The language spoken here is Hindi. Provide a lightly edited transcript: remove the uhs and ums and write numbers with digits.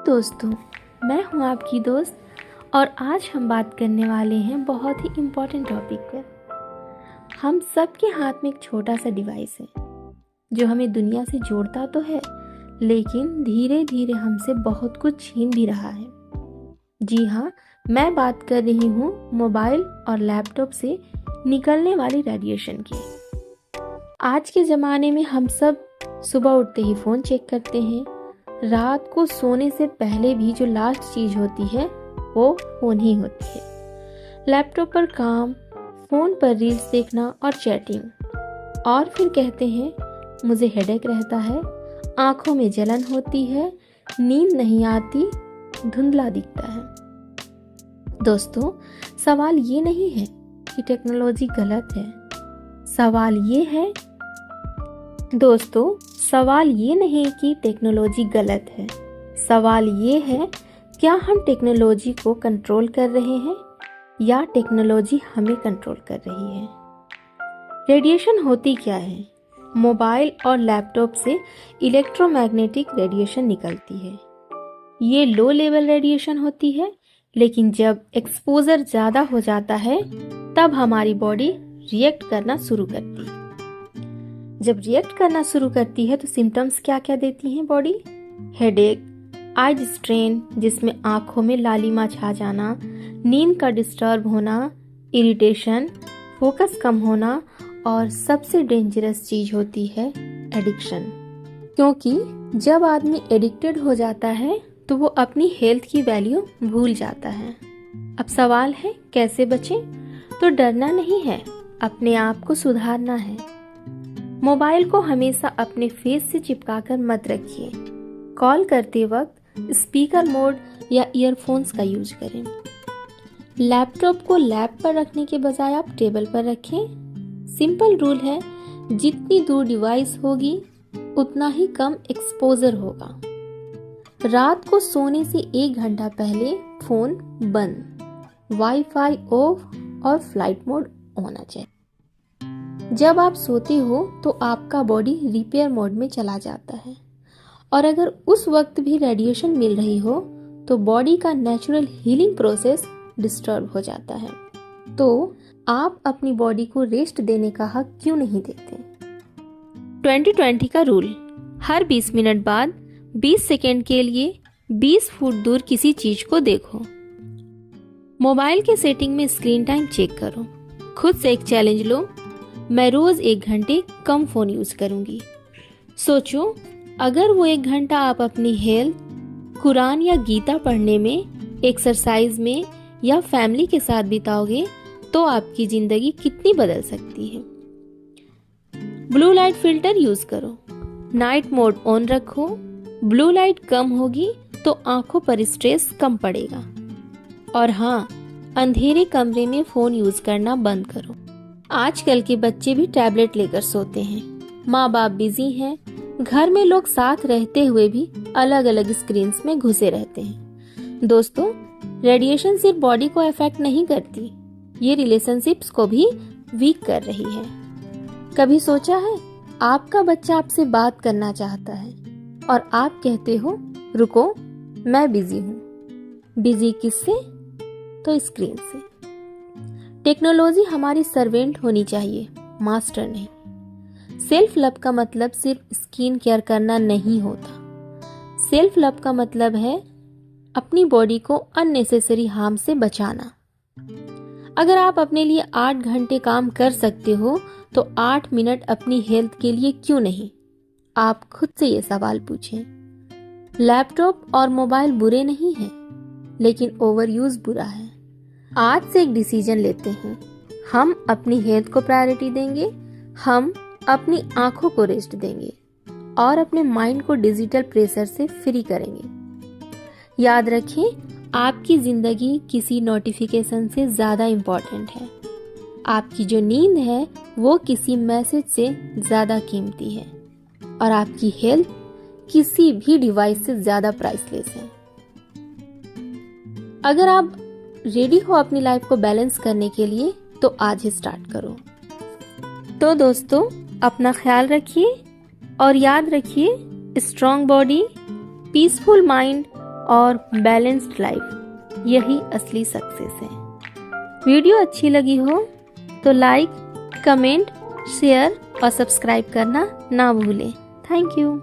दोस्तों, मैं हूं आपकी दोस्त और आज हम बात करने वाले हैं बहुत ही इम्पोर्टेंट टॉपिक पर। हम सबके हाथ में एक छोटा सा डिवाइस है जो हमें दुनिया से जोड़ता तो है, लेकिन धीरे धीरे हमसे बहुत कुछ छीन भी रहा है। जी हाँ, मैं बात कर रही हूँ मोबाइल और लैपटॉप से निकलने वाली रेडिएशन की। आज के ज़माने में हम सब सुबह उठते ही फ़ोन चेक करते हैं। रात को सोने से पहले भी जो लास्ट चीज़ होती है वो फ़ोन ही होती है। लैपटॉप पर काम, फ़ोन पर रील्स देखना और चैटिंग। और फिर कहते हैं मुझे हेडेक रहता है, आँखों में जलन होती है, नींद नहीं आती, धुंधला दिखता है। दोस्तों, सवाल ये नहीं है कि टेक्नोलॉजी गलत है। सवाल ये नहीं कि टेक्नोलॉजी गलत है। सवाल ये है, क्या हम टेक्नोलॉजी को कंट्रोल कर रहे हैं या टेक्नोलॉजी हमें कंट्रोल कर रही है। रेडिएशन होती क्या है? मोबाइल और लैपटॉप से इलेक्ट्रोमैग्नेटिक रेडिएशन निकलती है। ये लो लेवल रेडिएशन होती है, लेकिन जब एक्सपोजर ज़्यादा हो जाता है तब हमारी बॉडी रिएक्ट करना शुरू करती है। जब रिएक्ट करना शुरू करती है तो सिम्टम्स क्या क्या देती हैं बॉडी? हेडेक, आइज स्ट्रेन जिसमें आँखों में लालिमा छा जाना, नींद का डिस्टर्ब होना, इरिटेशन, फोकस कम होना और सबसे डेंजरस चीज़ होती है एडिक्शन। क्योंकि जब आदमी एडिक्टेड हो जाता है तो वो अपनी हेल्थ की वैल्यू भूल जाता है। अब सवाल है कैसे बचें? तो डरना नहीं है, अपने आप को सुधारना है। मोबाइल को हमेशा अपने फेस से चिपकाकर मत रखिए। कॉल करते वक्त स्पीकर मोड या ईयरफोन्स का यूज करें। लैपटॉप को लैप पर रखने के बजाय आप टेबल पर रखें। सिंपल रूल है, जितनी दूर डिवाइस होगी उतना ही कम एक्सपोजर होगा। रात को सोने से 1 घंटा पहले फोन बंद, वाईफाई ऑफ और फ्लाइट मोड होना चाहिए। जब आप सोते हो तो आपका बॉडी रिपेयर मोड में चला जाता है और अगर उस वक्त भी रेडिएशन मिल रही हो तो बॉडी का नेचुरल हीलिंग प्रोसेस डिस्टर्ब हो जाता है। तो आप अपनी बॉडी को रेस्ट देने का हक क्यों नहीं देते? 20-20 का रूल, हर 20 मिनट बाद 20 सेकेंड के लिए 20 फुट दूर किसी चीज को देखो। मोबाइल के सेटिंग में स्क्रीन टाइम चेक करो। खुद से एक चैलेंज लो, मैं रोज 1 घंटे कम फोन यूज करूंगी। सोचो, अगर वो 1 घंटा आप अपनी हेल्थ, कुरान या गीता पढ़ने में, एक्सरसाइज में या फैमिली के साथ बिताओगे तो आपकी जिंदगी कितनी बदल सकती है। ब्लू लाइट फिल्टर यूज करो, नाइट मोड ऑन रखो। ब्लू लाइट कम होगी तो आंखों पर स्ट्रेस कम पड़ेगा। और हाँ, अंधेरे कमरे में फोन यूज करना बंद करो। आजकल के बच्चे भी टैबलेट लेकर सोते हैं। माँ बाप बिजी हैं, घर में लोग साथ रहते हुए भी अलग अलग स्क्रीन्स में घुसे रहते हैं। दोस्तों, रेडिएशन सिर्फ बॉडी को अफेक्ट नहीं करती, ये रिलेशनशिप्स को भी वीक कर रही है। कभी सोचा है, आपका बच्चा आपसे बात करना चाहता है और आप कहते हो रुको मैं बिजी हूँ। बिजी किससे? तो स्क्रीन से। टेक्नोलॉजी हमारी सर्वेंट होनी चाहिए, मास्टर नहीं। सेल्फ लव का मतलब सिर्फ स्किन केयर करना नहीं होता। सेल्फ लव का मतलब है अपनी बॉडी को अननेसेसरी हार्म से बचाना। अगर आप अपने लिए 8 घंटे काम कर सकते हो तो 8 मिनट अपनी हेल्थ के लिए क्यों नहीं? आप खुद से ये सवाल पूछें। लैपटॉप और मोबाइल बुरे नहीं हैं, लेकिन ओवर यूज बुरा है। आज से एक डिसीजन लेते हैं, हम अपनी हेल्थ को प्रायोरिटी देंगे, हम अपनी आंखों को रेस्ट देंगे और अपने माइंड को डिजिटल प्रेशर से फ्री करेंगे। याद रखें, आपकी जिंदगी किसी नोटिफिकेशन से ज्यादा इम्पोर्टेंट है। आपकी जो नींद है वो किसी मैसेज से ज्यादा कीमती है और आपकी हेल्थ किसी भी डिवाइस से ज्यादा प्राइसलेस है। अगर आप रेडी हो अपनी लाइफ को बैलेंस करने के लिए तो आज ही स्टार्ट करो। तो दोस्तों, अपना ख्याल रखिए और याद रखिए, स्ट्रॉन्ग बॉडी पीसफुल माइंड और बैलेंस्ड लाइफ, यही असली सक्सेस है। वीडियो अच्छी लगी हो तो लाइक, कमेंट, शेयर और सब्सक्राइब करना ना भूलें। Thank you.